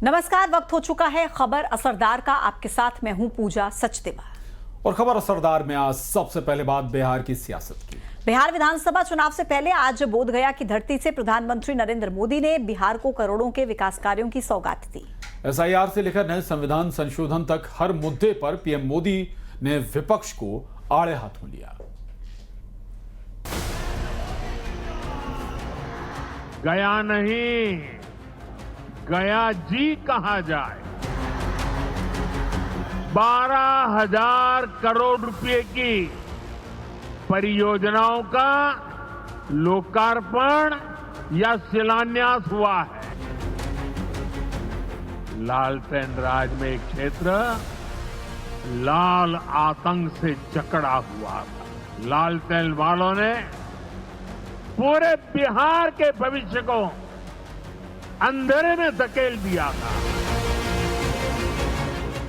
नमस्कार, वक्त हो चुका है खबर असरदार का। आपके साथ मैं हूं पूजा सचदेवा। और खबर असरदार में आज सबसे पहले बात बिहार की सियासत की। बिहार विधानसभा चुनाव से पहले आज बोधगया की धरती से प्रधानमंत्री नरेंद्र मोदी ने बिहार को करोड़ों के विकास कार्यों की सौगात दी। एसआईआर से लेकर नए संविधान संशोधन तक हर मुद्दे पर पीएम मोदी ने विपक्ष को आड़े हाथों लिया। गया नहीं, गया जी कहा जाए। 12,000 करोड़ रुपए की परियोजनाओं का लोकार्पण या शिलान्यास हुआ है। लालटेन राज में एक क्षेत्र लाल आतंक से जकड़ा हुआ था। लालटेन वालों ने पूरे बिहार के भविष्य को अंधेरे में धकेल दिया था।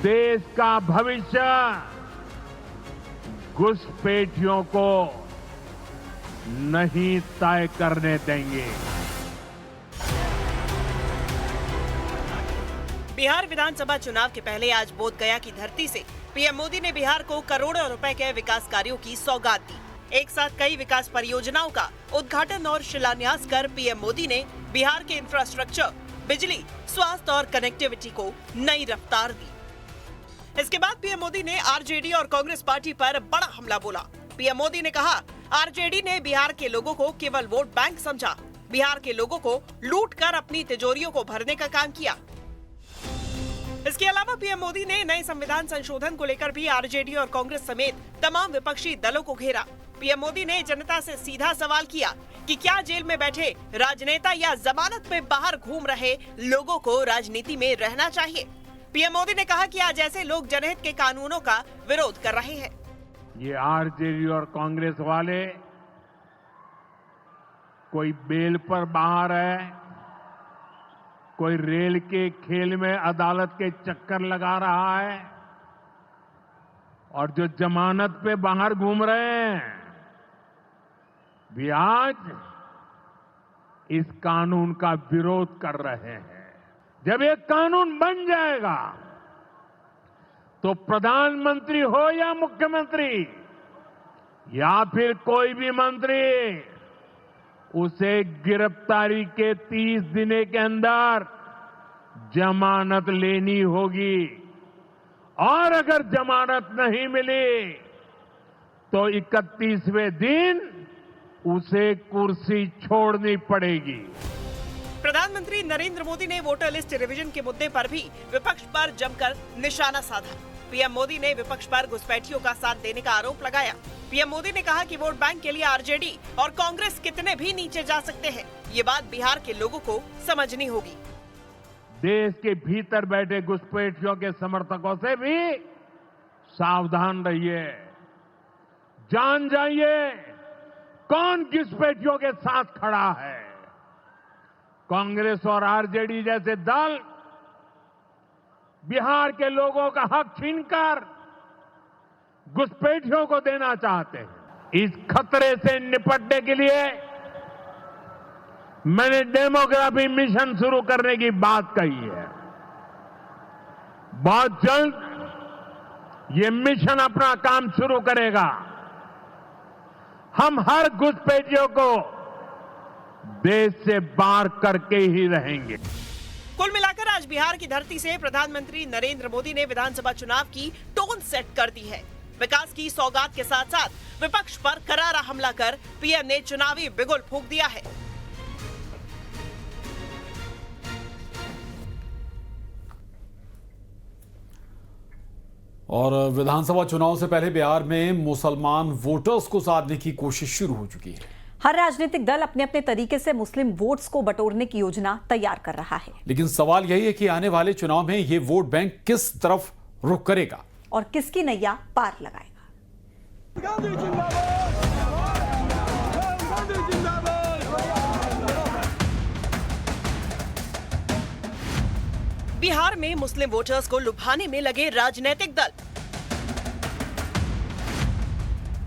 देश का भविष्य घुसपैठियों को नहीं तय करने देंगे। बिहार विधानसभा चुनाव के पहले आज बोधगया की धरती से पीएम मोदी ने बिहार को करोड़ों रुपए के विकास कार्यों की सौगात दी। एक साथ कई विकास परियोजनाओं का उद्घाटन और शिलान्यास कर पीएम मोदी ने बिहार के इंफ्रास्ट्रक्चर, बिजली, स्वास्थ्य और कनेक्टिविटी को नई रफ्तार दी। इसके बाद पीएम मोदी ने आरजेडी और कांग्रेस पार्टी पर बड़ा हमला बोला। पीएम मोदी ने कहा, आरजेडी ने बिहार के लोगों को केवल वोट बैंक समझा, बिहार के लोगों को लूट कर अपनी तिजोरियों को भरने का काम किया। इसके अलावा पीएम मोदी ने नए संविधान संशोधन को लेकर भी आरजेडी और कांग्रेस समेत तमाम विपक्षी दलों को घेरा। पीएम मोदी ने जनता से सीधा सवाल किया कि क्या जेल में बैठे राजनेता या जमानत पे बाहर घूम रहे लोगों को राजनीति में रहना चाहिए। पीएम मोदी ने कहा कि आज ऐसे लोग जनहित के कानूनों का विरोध कर रहे हैं। ये आरजेडी और कांग्रेस वाले कोई बेल पर बाहर है, कोई रेल के खेल में अदालत के चक्कर लगा रहा है, और जो जमानत पे बाहर घूम रहे हैं भी आज इस कानून का विरोध कर रहे हैं। जब ये कानून बन जाएगा तो प्रधानमंत्री हो या मुख्यमंत्री या फिर कोई भी मंत्री, उसे गिरफ्तारी के 30 दिन के अंदर जमानत लेनी होगी, और अगर जमानत नहीं मिली तो 31वें दिन उसे कुर्सी छोड़नी पड़ेगी। प्रधानमंत्री नरेंद्र मोदी ने वोटर लिस्ट रिवीजन के मुद्दे पर भी विपक्ष पर जमकर निशाना साधा। पीएम मोदी ने विपक्ष पर घुसपैठियों का साथ देने का आरोप लगाया। पीएम मोदी ने कहा कि वोट बैंक के लिए आरजेडी और कांग्रेस कितने भी नीचे जा सकते हैं, ये बात बिहार के लोगों को समझनी होगी। देश के भीतर बैठे घुसपैठियों के समर्थकों से भी सावधान रहिए। जान जाइए कौन घुसपैठियों के साथ खड़ा है। कांग्रेस और आरजेडी जैसे दल बिहार के लोगों का हक छीनकर घुसपैठियों को देना चाहते हैं। इस खतरे से निपटने के लिए मैंने डेमोग्राफी मिशन शुरू करने की बात कही है। बहुत जल्द ये मिशन अपना काम शुरू करेगा। हम हर घुसपैठियों को देश से बाहर करके ही रहेंगे। कुल मिलाकर आज बिहार की धरती से प्रधानमंत्री नरेंद्र मोदी ने विधानसभा चुनाव की टोन सेट कर दी है। विकास की सौगात के साथ साथ विपक्ष पर करारा हमला कर पीएम ने चुनावी बिगुल फूंक दिया है। और विधानसभा चुनाव से पहले बिहार में मुसलमान वोटर्स को साधने की कोशिश शुरू हो चुकी है। हर राजनीतिक दल अपने अपने तरीके से मुस्लिम वोट्स को बटोरने की योजना तैयार कर रहा है। लेकिन सवाल यही है कि आने वाले चुनाव में ये वोट बैंक किस तरफ रुख करेगा और किसकी नैया पार लगाएगा। बिहार में मुस्लिम वोटर्स को लुभाने में लगे राजनीतिक दल।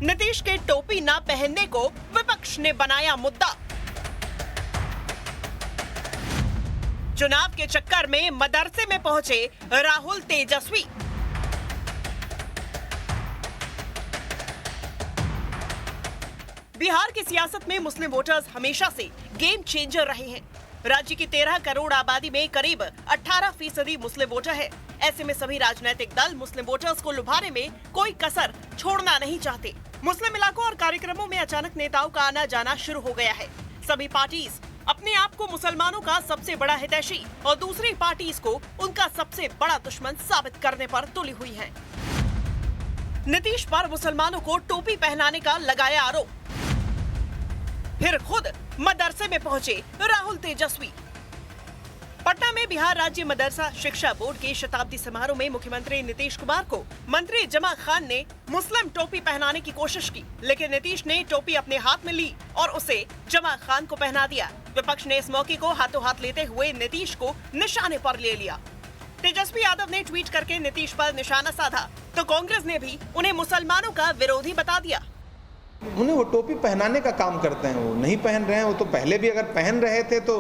नीतीश के टोपी ना पहनने को विपक्ष ने बनाया मुद्दा। चुनाव के चक्कर में मदरसे में पहुंचे राहुल तेजस्वी। बिहार की सियासत में मुस्लिम वोटर्स हमेशा से गेम चेंजर रहे हैं। राज्य की 13 करोड़ आबादी में करीब 18% मुस्लिम वोटर है। ऐसे में सभी राजनीतिक दल मुस्लिम वोटर्स को लुभाने में कोई कसर छोड़ना नहीं चाहते। मुस्लिम इलाकों और कार्यक्रमों में अचानक नेताओं का आना जाना शुरू हो गया है। सभी पार्टीज अपने आप को मुसलमानों का सबसे बड़ा हितैषी और दूसरी पार्टीज को उनका सबसे बड़ा दुश्मन साबित करने पर तुली हुई हैं। नीतीश पर मुसलमानों को टोपी पहनाने का लगाया आरोप। फिर खुद मदरसे में पहुंचे राहुल तेजस्वी। पटना में बिहार राज्य मदरसा शिक्षा बोर्ड के शताब्दी समारोह में मुख्यमंत्री नीतीश कुमार को मंत्री जमा खान ने मुस्लिम टोपी पहनाने की कोशिश की, लेकिन नीतीश ने टोपी अपने हाथ में ली और उसे जमा खान को पहना दिया। विपक्ष ने इस मौके को हाथों हाथ लेते हुए नीतीश को निशाने पर ले लिया। तेजस्वी यादव ने ट्वीट करके नीतीश पर निशाना साधा तो कांग्रेस ने भी उन्हें मुसलमानों का विरोधी बता दिया। उन्हें वो टोपी पहनाने का काम करते हैं, वो नहीं पहन रहे हैं। वो तो पहले भी अगर पहन रहे थे तो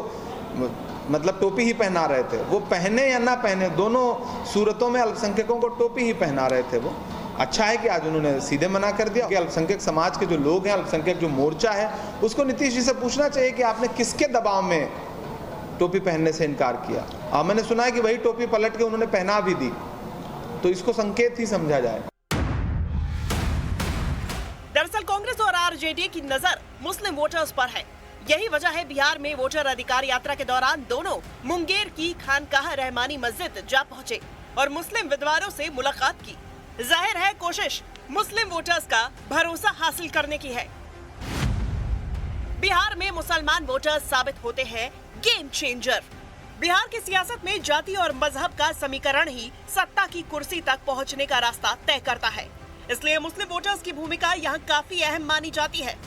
मतलब टोपी ही पहना रहे थे। वो पहने या ना पहने, दोनों सूरतों में अल्पसंख्यकों को टोपी ही पहना रहे थे। वो अच्छा है कि आज उन्होंने सीधे मना कर दिया कि अल्पसंख्यक समाज के जो लोग हैं, अल्पसंख्यक जो मोर्चा है, उसको नीतीश जी से पूछना चाहिए कि आपने किसके दबाव में टोपी पहनने से इनकार किया। मैंने सुना है कि वही टोपी पलट के उन्होंने पहना भी दी, तो इसको संकेत ही समझा जाए। दरअसल कांग्रेस और आरजेडी की नजर मुस्लिम वोटर्स पर है। यही वजह है बिहार में वोटर अधिकार यात्रा के दौरान दोनों मुंगेर की खानकाह रहमानी मस्जिद जा पहुंचे और मुस्लिम विद्वानों से मुलाकात की। जाहिर है कोशिश मुस्लिम वोटर्स का भरोसा हासिल करने की है। बिहार में मुसलमान वोटर्स साबित होते हैं गेम चेंजर। बिहार की सियासत में जाति और मजहब का समीकरण ही सत्ता की कुर्सी तक पहुंचने का रास्ता तय करता है। इसलिए मुस्लिम वोटर्स की भूमिका यहाँ काफी अहम मानी जाती है।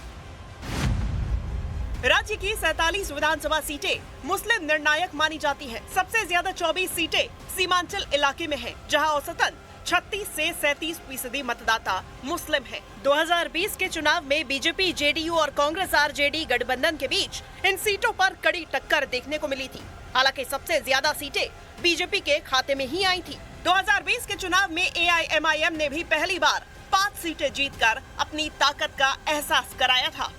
राज्य की 47 विधानसभा सीटें मुस्लिम निर्णायक मानी जाती हैं। सबसे ज्यादा 24 सीटें सीमांचल इलाके में हैं, जहां औसतन 36 से 37% मतदाता मुस्लिम हैं। 2020 के चुनाव में बीजेपी, जेडीयू और कांग्रेस आरजेडी गठबंधन के बीच इन सीटों पर कड़ी टक्कर देखने को मिली थी। हालांकि सबसे ज्यादा सीटें बीजेपी के खाते में ही आई थी। 2020 के चुनाव में एआईएमआईएम ने भी पहली बार 5 सीटें जीतकर अपनी ताकत का एहसास कराया था।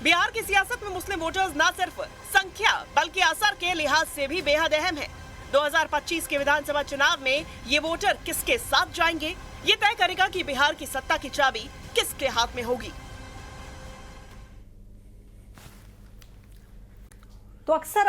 बिहार की सियासत में मुस्लिम वोटर्स न सिर्फ संख्या बल्कि असर के लिहाज से भी बेहद अहम है। 2025 के विधानसभा चुनाव में ये वोटर किसके साथ जाएंगे, ये तय करेगा कि बिहार की सत्ता की चाबी किसके हाथ में होगी। तो अक्सर